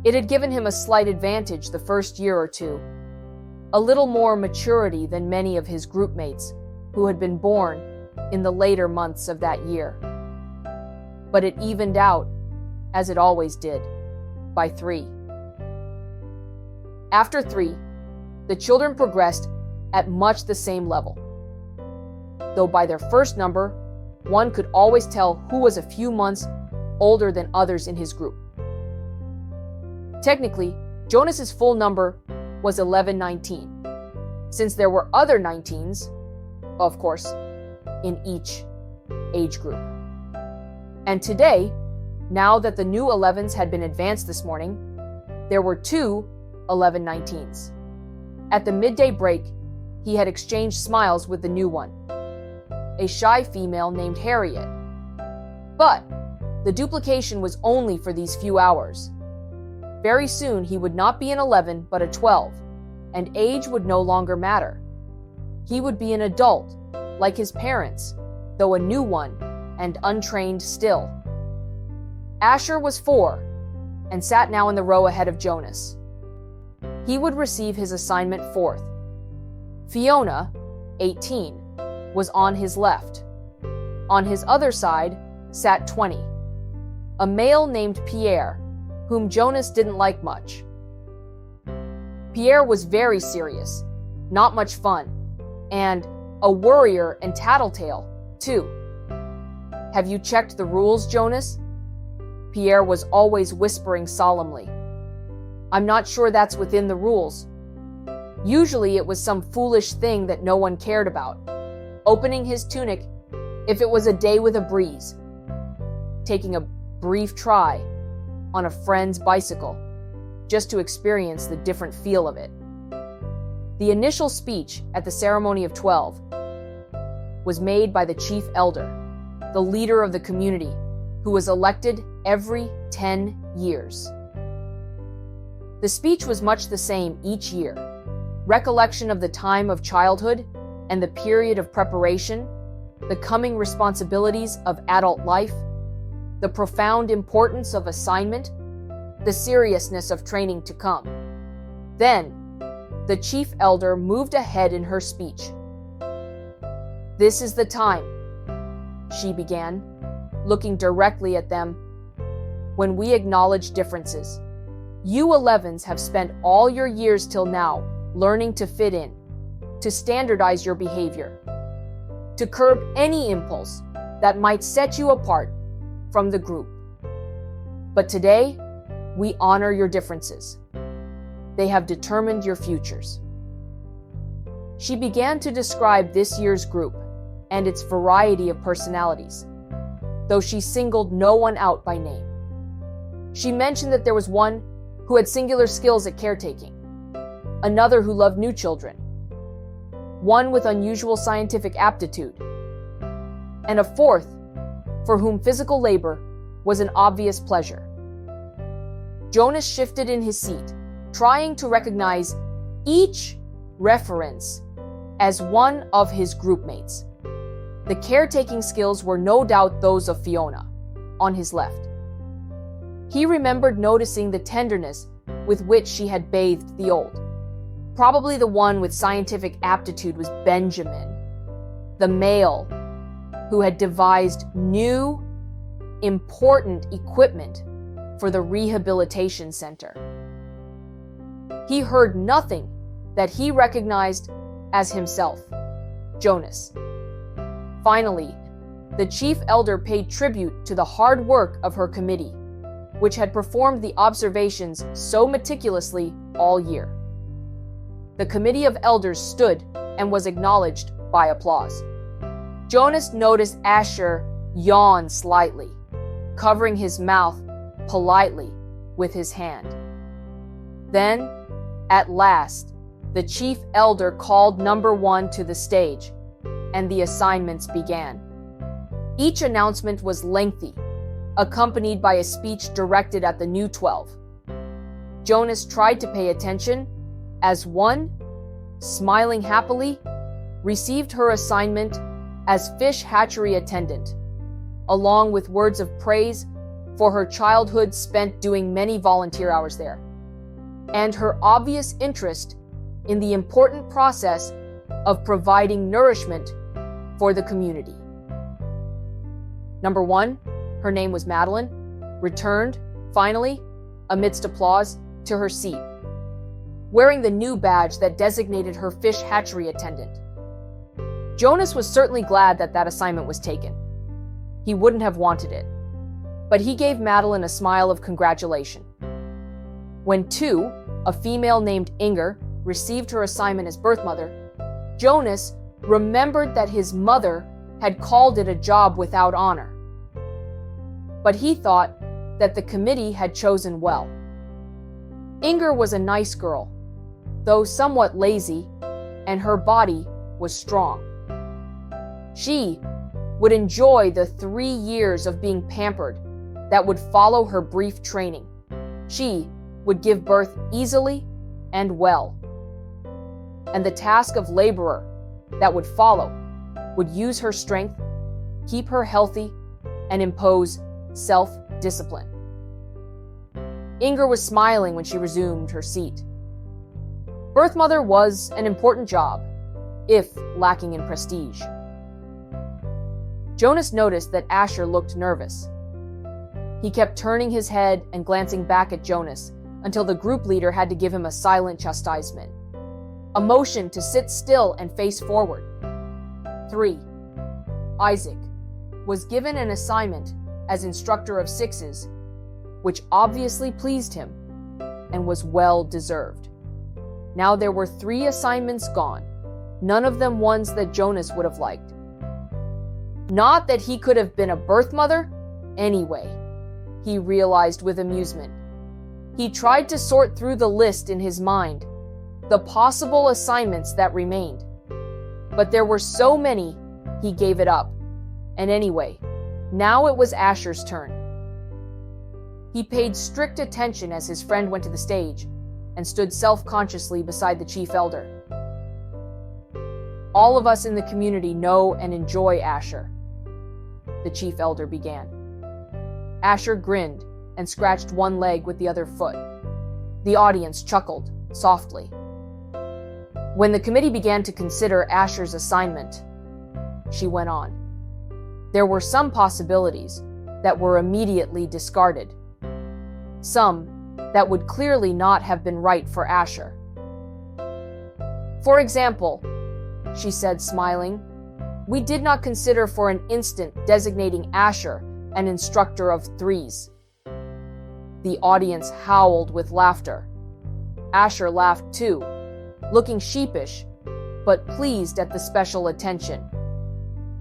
B: It had given him a slight advantage the first year or two, a little more maturity than many of his groupmates who had been born in the later months of that year. But it evened out, as it always did, by 3. After 3, the children progressed at much the same level. Though by their first number, one could always tell who was a few months older than others in his group. Technically, Jonas's full number was 1119, since there were other 19s, of course, in each age group. And today, now that the new 11s had been advanced this morning, there were 2 1119s. At the midday break, he had exchanged smiles with the new one, a shy female named Harriet. But the duplication was only for these few hours. Very soon he would not be an 11 but a 12, and age would no longer matter. He would be an adult, like his parents, though a new one and untrained still. Asher was 4 and sat now in the row ahead of Jonas. He would receive his assignment 4th. Fiona, 18, was on his left. On his other side sat 20, a male named Pierre, whom Jonas didn't like much. Pierre was very serious, not much fun, and a worrier and tattletale, too. "Have you checked the rules, Jonas?" Pierre was always whispering solemnly. "I'm not sure that's within the rules." Usually it was some foolish thing that no one cared about. Opening his tunic if it was a day with a breeze. Taking a brief try on a friend's bicycle, just to experience the different feel of it. The initial speech at the ceremony of 12 was made by the chief elder, the leader of the community, who was elected every 10 years. The speech was much the same each year. Recollection of the time of childhood and the period of preparation, the coming responsibilities of adult life, the profound importance of assignment, the seriousness of training to come. Then, the chief elder moved ahead in her speech. "This is the time," she began, looking directly at them, "when we acknowledge differences. You 11s have spent all your years till now learning to fit in, to standardize your behavior, to curb any impulse that might set you apart from the group. But today, we honor your differences. They have determined your futures." She began to describe this year's group and its variety of personalities, though she singled no one out by name. She mentioned that there was one who had singular skills at caretaking, another who loved new children, one with unusual scientific aptitude, and a 4th for whom physical labor was an obvious pleasure. Jonas shifted in his seat, trying to recognize each reference as one of his groupmates. The caretaking skills were no doubt those of Fiona, on his left. He remembered noticing the tenderness with which she had bathed the old. Probably the one with scientific aptitude was Benjamin, the male who had devised new, important equipment for the rehabilitation center. He heard nothing that he recognized as himself, Jonas. Finally, the chief elder paid tribute to the hard work of her committee, which had performed the observations so meticulously all year. The committee of elders stood and was acknowledged by applause. Jonas noticed Asher yawn slightly, covering his mouth politely with his hand. Then, at last, the chief elder called number 1 to the stage, and the assignments began. Each announcement was lengthy, accompanied by a speech directed at the new 12. Jonas tried to pay attention as 1, smiling happily, received her assignment as fish hatchery attendant, along with words of praise for her childhood spent doing many volunteer hours there, and her obvious interest in the important process of providing nourishment for the community. Number 1, her name was Madeline, returned, finally, amidst applause, to her seat, wearing the new badge that designated her fish hatchery attendant. Jonas was certainly glad that that assignment was taken. He wouldn't have wanted it, but he gave Madeline a smile of congratulation. When 2, a female named Inger, received her assignment as birth mother, Jonas remembered that his mother had called it a job without honor. But he thought that the committee had chosen well. Inger was a nice girl, though somewhat lazy, and her body was strong. She would enjoy the 3 years of being pampered that would follow her brief training. She would give birth easily and well. And the task of laborer that would follow would use her strength, keep her healthy, and impose self-discipline. Inger was smiling when she resumed her seat. Birth mother was an important job, if lacking in prestige. Jonas noticed that Asher looked nervous. He kept turning his head and glancing back at Jonas until the group leader had to give him a silent chastisement, a motion to sit still and face forward. 3. Isaac was given an assignment as instructor of 6s, which obviously pleased him and was well deserved. Now there were 3 assignments gone, none of them ones that Jonas would have liked. Not that he could have been a birth mother anyway, he realized with amusement. He tried to sort through the list in his mind, the possible assignments that remained. But there were so many, he gave it up. And anyway, now it was Asher's turn. He paid strict attention as his friend went to the stage and stood self-consciously beside the chief elder. All of us in the community know and enjoy Asher, the chief elder began. Asher grinned and scratched one leg with the other foot. The audience chuckled softly. When the committee began to consider Asher's assignment, she went on. There were some possibilities that were immediately discarded. Some that would clearly not have been right for Asher. For example, she said, smiling, we did not consider for an instant designating Asher an instructor of 3s. The audience howled with laughter. Asher laughed too, looking sheepish, but pleased at the special attention.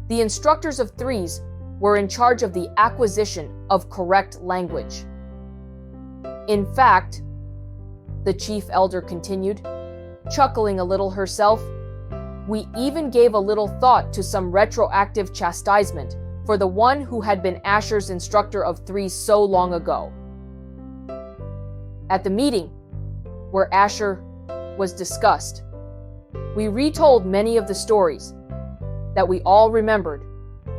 B: The instructors of 3s were in charge of the acquisition of correct language. In fact, the chief elder continued, chuckling a little herself, we even gave a little thought to some retroactive chastisement for the one who had been Asher's instructor of 3s so long ago. At the meeting, where Asher was discussed, we retold many of the stories that we all remembered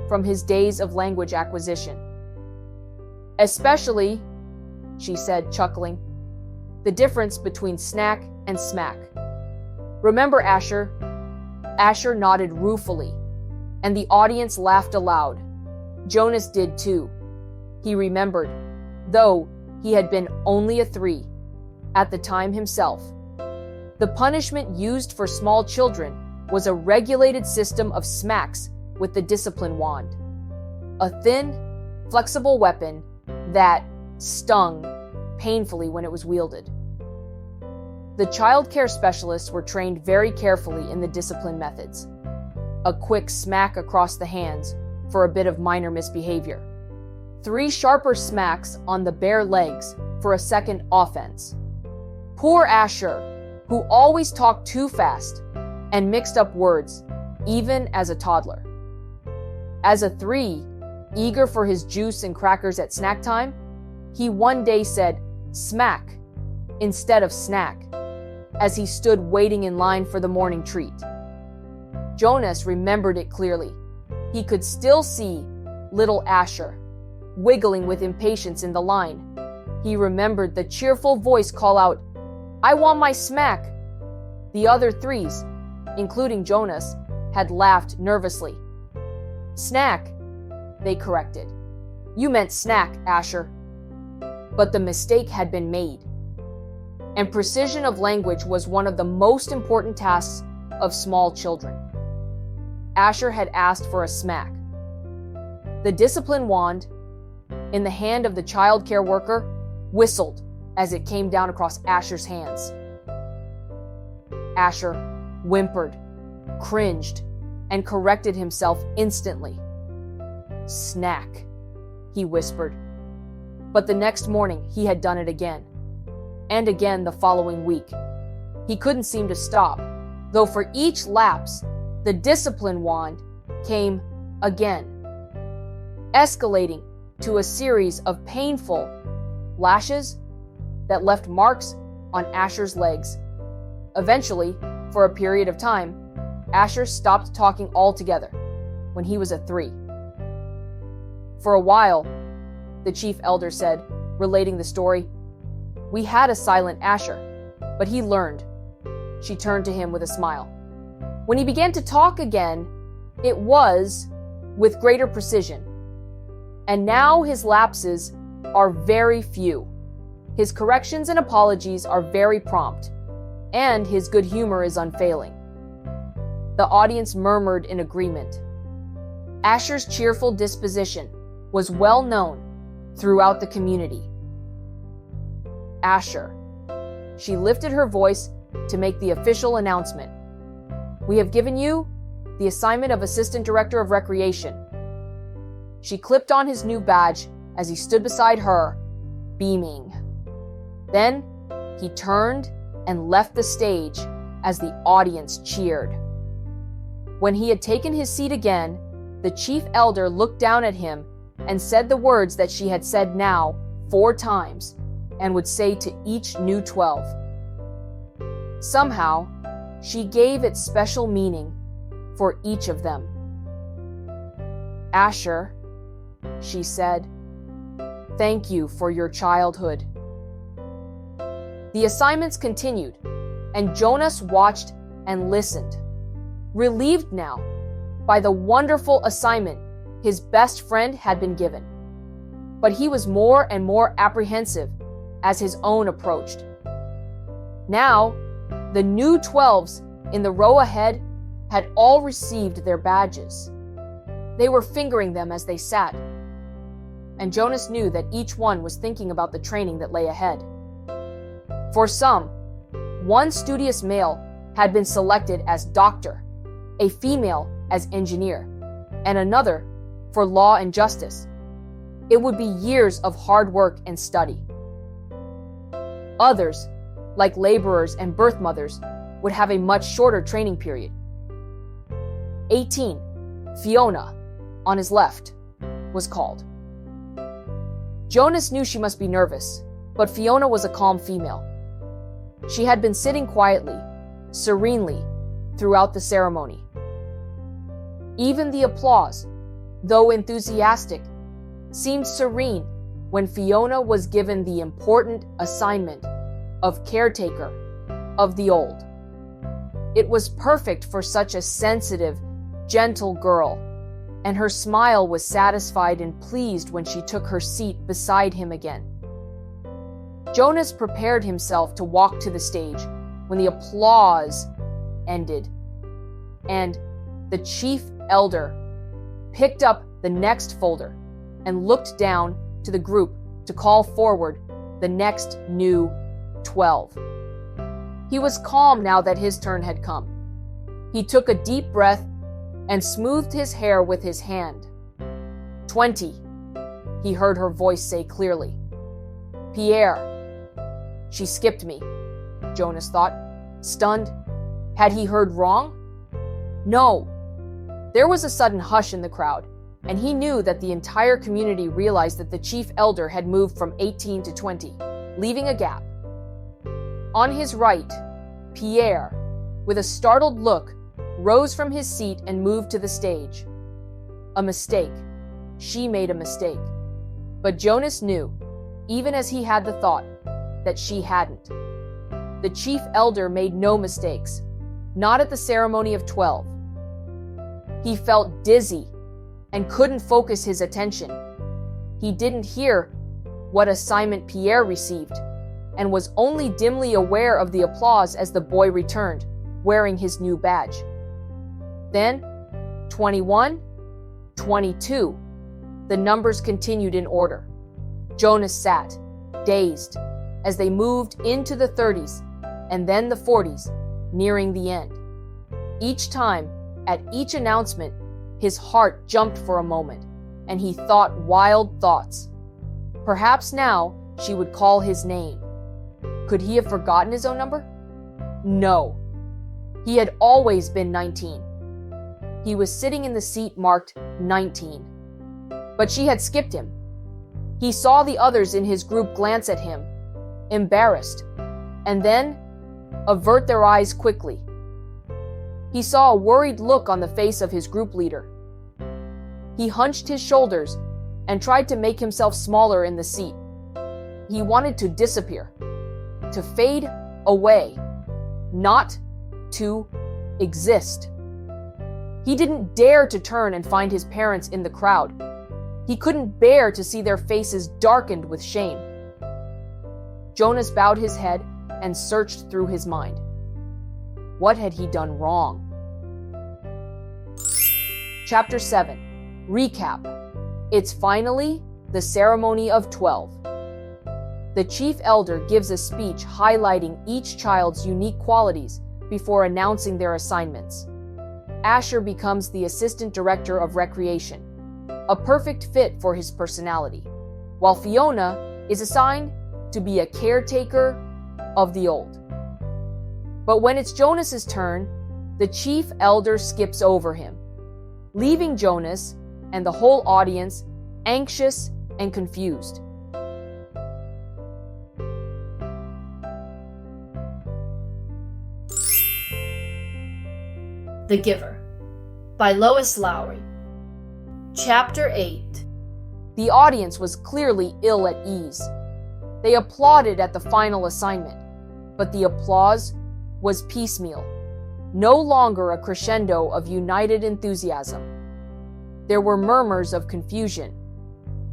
B: from his days of language acquisition. Especially, she said, chuckling, the difference between snack and smack. Remember, Asher? Asher nodded ruefully, and the audience laughed aloud. Jonas did too. He remembered, though he had been only a 3 at the time himself. The punishment used for small children was a regulated system of smacks with the discipline wand, a thin, flexible weapon that stung painfully when it was wielded. The child care specialists were trained very carefully in the discipline methods. A quick smack across the hands for a bit of minor misbehavior. 3 sharper smacks on the bare legs for a second offense. Poor Asher, who always talked too fast and mixed up words, even as a toddler. As a 3, eager for his juice and crackers at snack time, he one day said smack instead of snack as he stood waiting in line for the morning treat. Jonas remembered it clearly. He could still see little Asher wiggling with impatience in the line. He remembered the cheerful voice call out, "I want my smack." The other 3s, including Jonas, had laughed nervously. "Snack," they corrected. "You meant snack, Asher." But the mistake had been made. And precision of language was one of the most important tasks of small children. Asher had asked for a smack. The discipline wand, in the hand of the child care worker, whistled as it came down across Asher's hands. Asher whimpered, cringed, and corrected himself instantly. "Snack," he whispered. But the next morning, he had done it again. And again the following week. He couldn't seem to stop, though for each lapse, the discipline wand came again, escalating to a series of painful lashes that left marks on Asher's legs. Eventually, for a period of time, Asher stopped talking altogether when he was a 3. For a while, the chief elder said, relating the story, "We had a silent Asher, but he learned." She turned to him with a smile. When he began to talk again, it was with greater precision. And now his lapses are very few. His corrections and apologies are very prompt, and his good humor is unfailing. The audience murmured in agreement. Asher's cheerful disposition was well known throughout the community. Asher. She lifted her voice to make the official announcement. "We have given you the assignment of Assistant Director of Recreation." She clipped on his new badge as he stood beside her, beaming. Then he turned and left the stage as the audience cheered. When he had taken his seat again, the chief elder looked down at him and said the words that she had said now 4 times and would say to each new 12. Somehow, she gave it special meaning for each of them. "Asher," she said, "thank you for your childhood." The assignments continued, and Jonas watched and listened, relieved now by the wonderful assignment his best friend had been given. But he was more and more apprehensive as his own approached. Now, the new 12s in the row ahead had all received their badges. They were fingering them as they sat, and Jonas knew that each one was thinking about the training that lay ahead. For some, one studious male had been selected as doctor, a female as engineer, and another for law and justice. It would be years of hard work and study. Others, like laborers and birth mothers, would have a much shorter training period. 18, Fiona, on his left, was called. Jonas knew she must be nervous, but Fiona was a calm female. She had been sitting quietly, serenely, throughout the ceremony. Even the applause, though enthusiastic, seemed serene when Fiona was given the important assignment of caretaker of the old. It was perfect for such a sensitive, gentle girl, and her smile was satisfied and pleased when she took her seat beside him again. Jonas prepared himself to walk to the stage when the applause ended, and the chief elder picked up the next folder and looked down to the group to call forward the next new 12. He was calm now that his turn had come. He took a deep breath and smoothed his hair with his hand. 20, he heard her voice say clearly. Pierre. She skipped me, Jonas thought, stunned. Had he heard wrong? No. There was a sudden hush in the crowd, and he knew that the entire community realized that the chief elder had moved from 18 to 20, leaving a gap. On his right, Pierre, with a startled look, rose from his seat and moved to the stage. A mistake. She made a mistake. But Jonas knew, even as he had the thought, that she hadn't. The chief elder made no mistakes, not at the ceremony of 12. He felt dizzy and couldn't focus his attention. He didn't hear what assignment Pierre received and was only dimly aware of the applause as the boy returned, wearing his new badge. Then, 21, 22. The numbers continued in order. Jonas sat, dazed, as they moved into the 30s and then the 40s, nearing the end. Each time, at each announcement, his heart jumped for a moment, and he thought wild thoughts. Perhaps now she would call his name. Could he have forgotten his own number? No. He had always been 19. He was sitting in the seat marked 19. But she had skipped him. He saw the others in his group glance at him, embarrassed, and then avert their eyes quickly. He saw a worried look on the face of his group leader. He hunched his shoulders and tried to make himself smaller in the seat. He wanted to disappear, to fade away, not to exist. He didn't dare to turn and find his parents in the crowd. He couldn't bear to see their faces darkened with shame. Jonas bowed his head and searched through his mind. What had he done wrong? Chapter 7. Recap. It's finally the ceremony of 12. The chief elder gives a speech highlighting each child's unique qualities before announcing their assignments. Asher becomes the assistant director of recreation, a perfect fit for his personality, while Fiona is assigned to be a caretaker of the old. But when it's Jonas's turn, the chief elder skips over him, leaving Jonas and the whole audience anxious and confused.
A: The Giver by Lois Lowry. Chapter 8.
B: The audience was clearly ill at ease. They applauded at the final assignment, but the applause was piecemeal, no longer a crescendo of united enthusiasm. There were murmurs of confusion.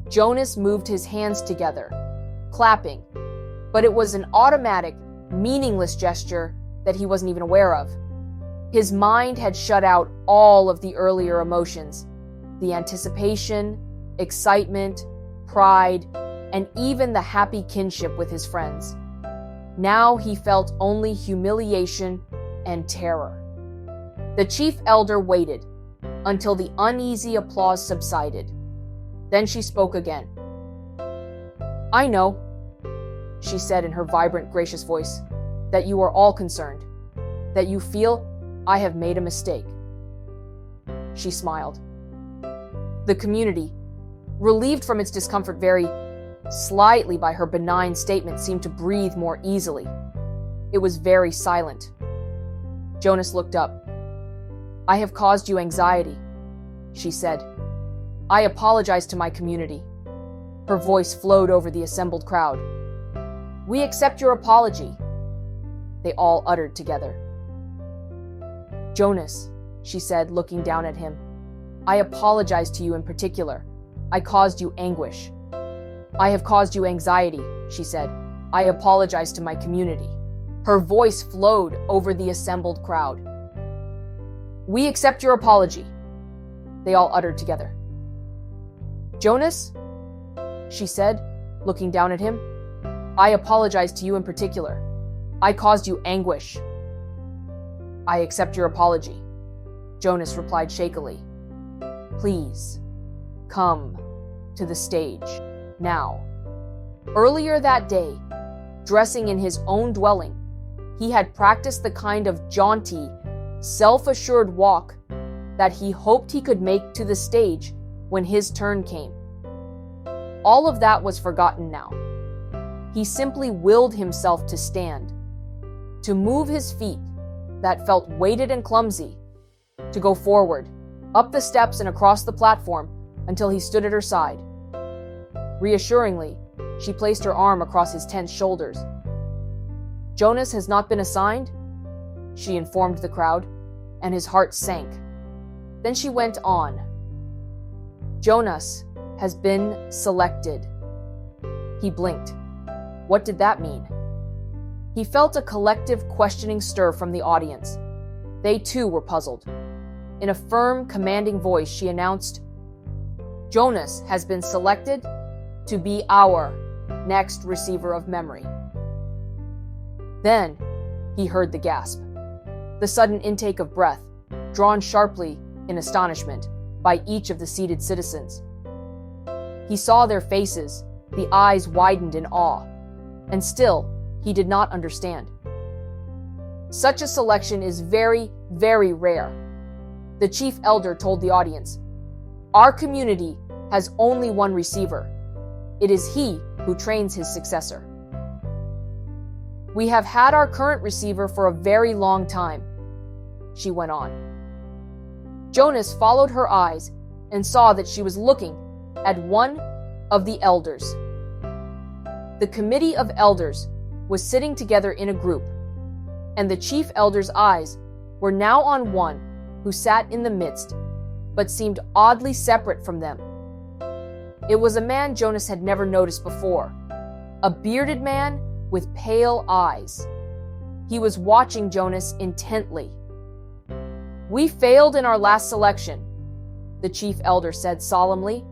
B: Jonas moved his hands together, clapping, but it was an automatic, meaningless gesture that he wasn't even aware of. His mind had shut out all of the earlier emotions, the anticipation, excitement, pride, and even the happy kinship with his friends. Now he felt only humiliation and terror. The chief elder waited until the uneasy applause subsided. Then she spoke again. "I know," she said in her vibrant, gracious voice, "that you are all concerned, that you feel I have made a mistake." She smiled. The community, relieved from its discomfort very slightly by her benign statement, seemed to breathe more easily. It was very silent. Jonas looked up. "I have caused you anxiety," she said. "I apologize to my community." Her voice flowed over the assembled crowd. "We accept your apology," they all uttered together. "Jonas," she said, looking down at him, "I apologize to you in particular. I caused you anguish." "I have caused you anxiety," she said. "I apologize to my community." Her voice flowed over the assembled crowd. "We accept your apology," they all uttered together. "Jonas," she said, looking down at him, "I apologize to you in particular. I caused you anguish." "I accept your apology," Jonas replied shakily. "Please, come to the stage now." Earlier that day, dressing in his own dwelling, he had practiced the kind of jaunty, self-assured walk that he hoped he could make to the stage when his turn came. All of that was forgotten now. He simply willed himself to stand, to move his feet that felt weighted and clumsy, to go forward, up the steps and across the platform until he stood at her side. Reassuringly, she placed her arm across his tense shoulders. "Jonas has not been assigned?" she informed the crowd, and his heart sank. Then she went on. "Jonas has been selected." He blinked. What did that mean? He felt a collective questioning stir from the audience. They too were puzzled. In a firm, commanding voice, she announced, "Jonas has been selected to be our next receiver of memory." Then he heard the gasp, the sudden intake of breath, drawn sharply in astonishment by each of the seated citizens. He saw their faces, the eyes widened in awe, and still he did not understand. Such a selection is very, very rare. The chief elder told the audience, "Our community has only one receiver. It is he who trains his successor. We have had our current receiver for a very long time," she went on. Jonas followed her eyes and saw that she was looking at one of the elders. The committee of elders was sitting together in a group, and the chief elder's eyes were now on one who sat in the midst, but seemed oddly separate from them. It was a man Jonas had never noticed before, a bearded man with pale eyes. He was watching Jonas intently. "We failed in our last selection," the chief elder said solemnly.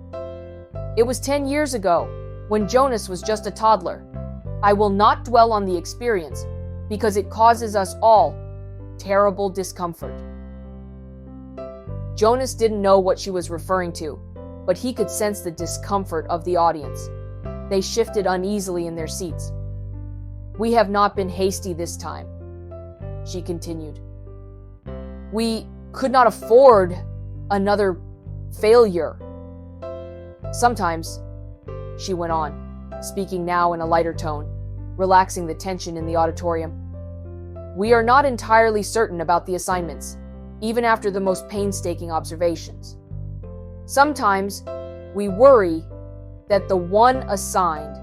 B: "It was 10 years ago, when Jonas was just a toddler. I will not dwell on the experience, because it causes us all terrible discomfort." Jonas didn't know what she was referring to, but he could sense the discomfort of the audience. They shifted uneasily in their seats. "We have not been hasty this time," she continued. "We could not afford another failure. Sometimes," she went on, speaking now in a lighter tone, relaxing the tension in the auditorium, "we are not entirely certain about the assignments, even after the most painstaking observations. Sometimes we worry that the one assigned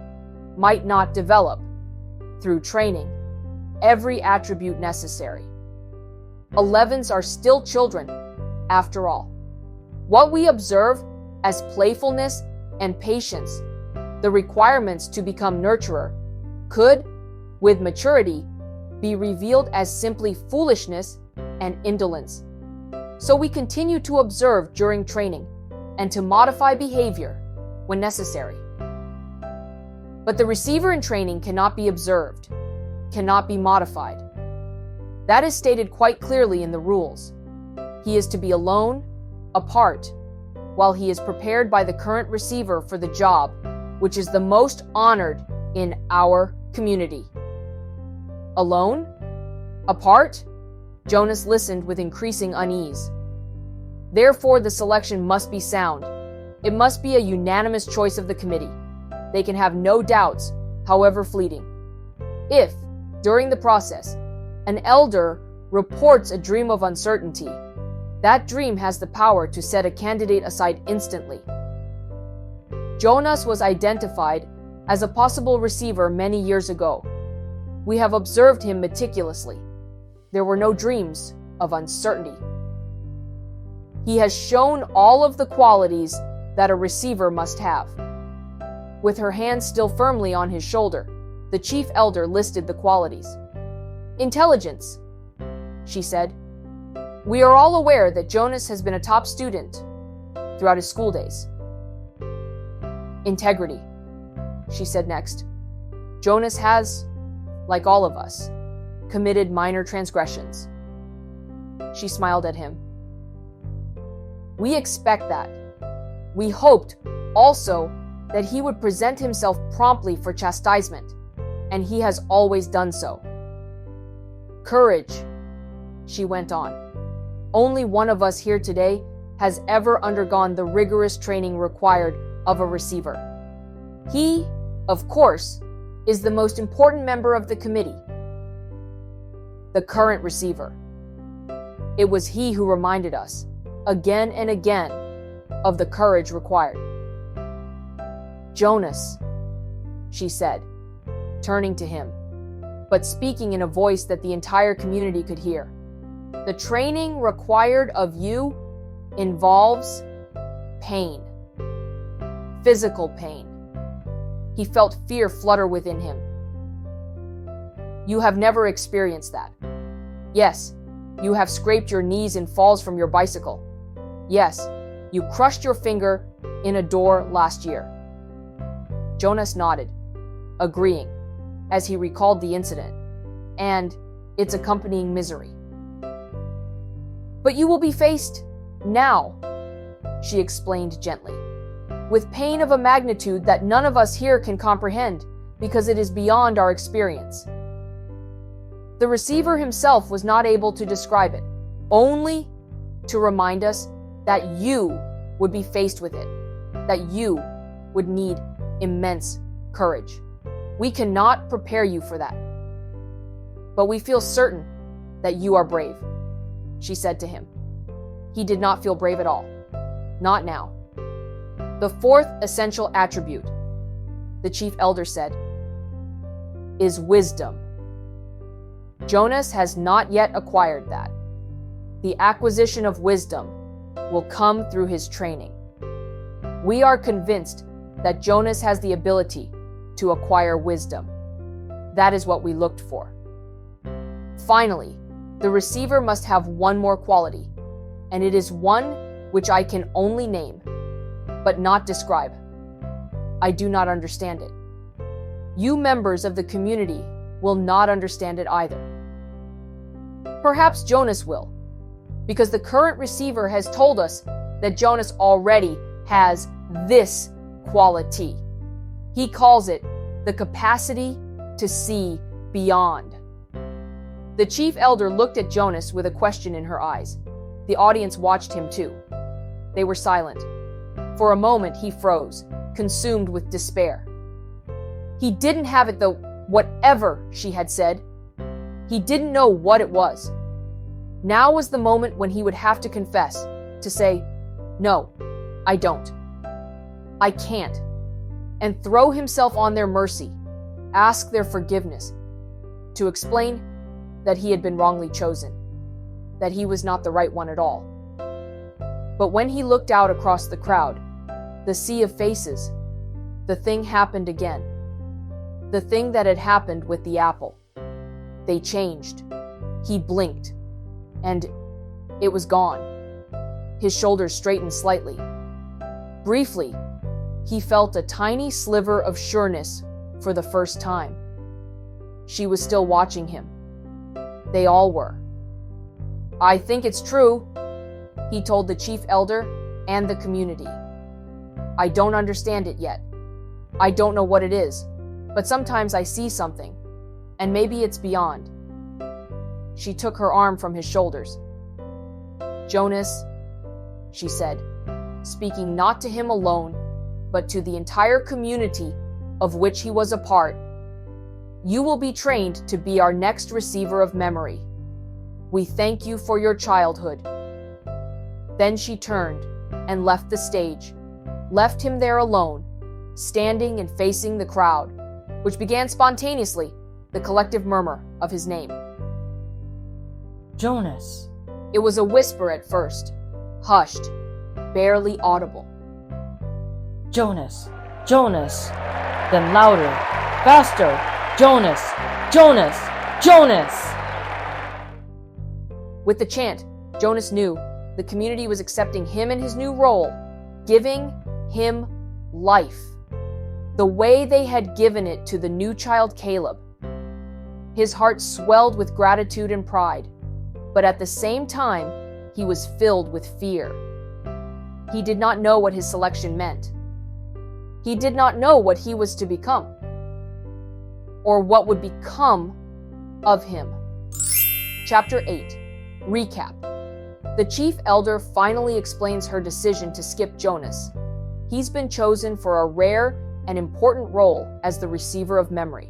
B: might not develop, through training, every attribute necessary. 11s are still children, after all. What we observe as playfulness and patience, the requirements to become nurturer, could, with maturity, be revealed as simply foolishness and indolence. So we continue to observe during training and to modify behavior when necessary. But the receiver in training cannot be observed, cannot be modified. That is stated quite clearly in the rules. He is to be alone, apart, while he is prepared by the current receiver for the job, which is the most honored in our community." Alone? Apart? Jonas listened with increasing unease. Therefore, the selection must be sound. It must be a unanimous choice of the committee. They can have no doubts, however fleeting. If, during the process, an elder reports a dream of uncertainty, that dream has the power to set a candidate aside instantly. Jonas was identified as a possible receiver many years ago. We have observed him meticulously. There were no dreams of uncertainty. He has shown all of the qualities that a receiver must have. With her hand still firmly on his shoulder, the chief elder listed the qualities. "Intelligence," she said. "We are all aware that Jonas has been a top student throughout his school days." "Integrity," she said next. "Jonas has, like all of us, committed minor transgressions." She smiled at him. "We expect that. We hoped also that he would present himself promptly for chastisement, and he has always done so. Courage, she went on. Only one of us here today has ever undergone the rigorous training required of a receiver. He, of course, is the most important member of the committee, the current receiver. It was he who reminded us, again and again, of the courage required. Jonas, she said, turning to him, but speaking in a voice that the entire community could hear. The training required of you involves pain. Physical pain. He felt fear flutter within him. You have never experienced that. Yes, you have scraped your knees in falls from your bicycle. Yes, you crushed your finger in a door last year. Jonas nodded, agreeing, as he recalled the incident and its accompanying misery. But you will be faced now, she explained gently, with pain of a magnitude that none of us here can comprehend because it is beyond our experience. The receiver himself was not able to describe it, only to remind us that you would be faced with it, that you would need immense courage. We cannot prepare you for that. But we feel certain that you are brave, she said to him. He did not feel brave at all. Not now. The fourth essential attribute, the chief elder said, is wisdom. Jonas has not yet acquired that. The acquisition of wisdom will come through his training. We are convinced that Jonas has the ability to acquire wisdom. That is what we looked for. Finally, the receiver must have one more quality, and it is one which I can only name, but not describe. I do not understand it. You members of the community will not understand it either. Perhaps Jonas will, because the current receiver has told us that Jonas already has this quality. He calls it the capacity to see beyond. The chief elder looked at Jonas with a question in her eyes. The audience watched him too. They were silent. For a moment he froze, consumed with despair. He didn't have it though, whatever she had said. He didn't know what it was. Now was the moment when he would have to confess, to say, "No, I don't. I can't," and throw himself on their mercy, ask their forgiveness, to explain that he had been wrongly chosen, that he was not the right one at all. But when he looked out across the crowd, the sea of faces, the thing happened again. The thing that had happened with the apple. They changed. He blinked, and it was gone. His shoulders straightened slightly. Briefly, he felt a tiny sliver of sureness for the first time. She was still watching him. They all were. "I think it's true," he told the chief elder and the community. "I don't understand it yet. I don't know what it is, but sometimes I see something, and maybe it's beyond." She took her arm from his shoulders. "Jonas," she said, speaking not to him alone, but to the entire community of which he was a part, "you will be trained to be our next receiver of memory. We thank you for your childhood." Then she turned and left the stage, left him there alone, standing and facing the crowd, which began spontaneously the collective murmur of his name.
D: Jonas.
B: It was a whisper at first, hushed, barely audible.
D: Jonas. Jonas. Then louder, faster. Jonas. Jonas. Jonas.
B: With the chant, Jonas knew the community was accepting him in his new role, giving him life, the way they had given it to the new child Caleb. His heart swelled with gratitude and pride, but at the same time, he was filled with fear. He did not know what his selection meant. He did not know what he was to become, or what would become of him. Chapter 8. Recap. The chief elder finally explains her decision to skip Jonas. He's been chosen for a rare and important role as the receiver of memory.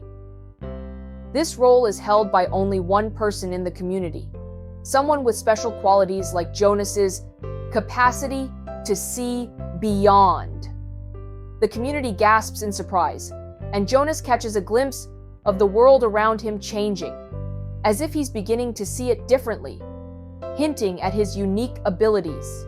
B: This role is held by only one person in the community, someone with special qualities like Jonas's capacity to see beyond. The community gasps in surprise, and Jonas catches a glimpse of the world around him changing, as if he's beginning to see it differently, hinting at his unique abilities.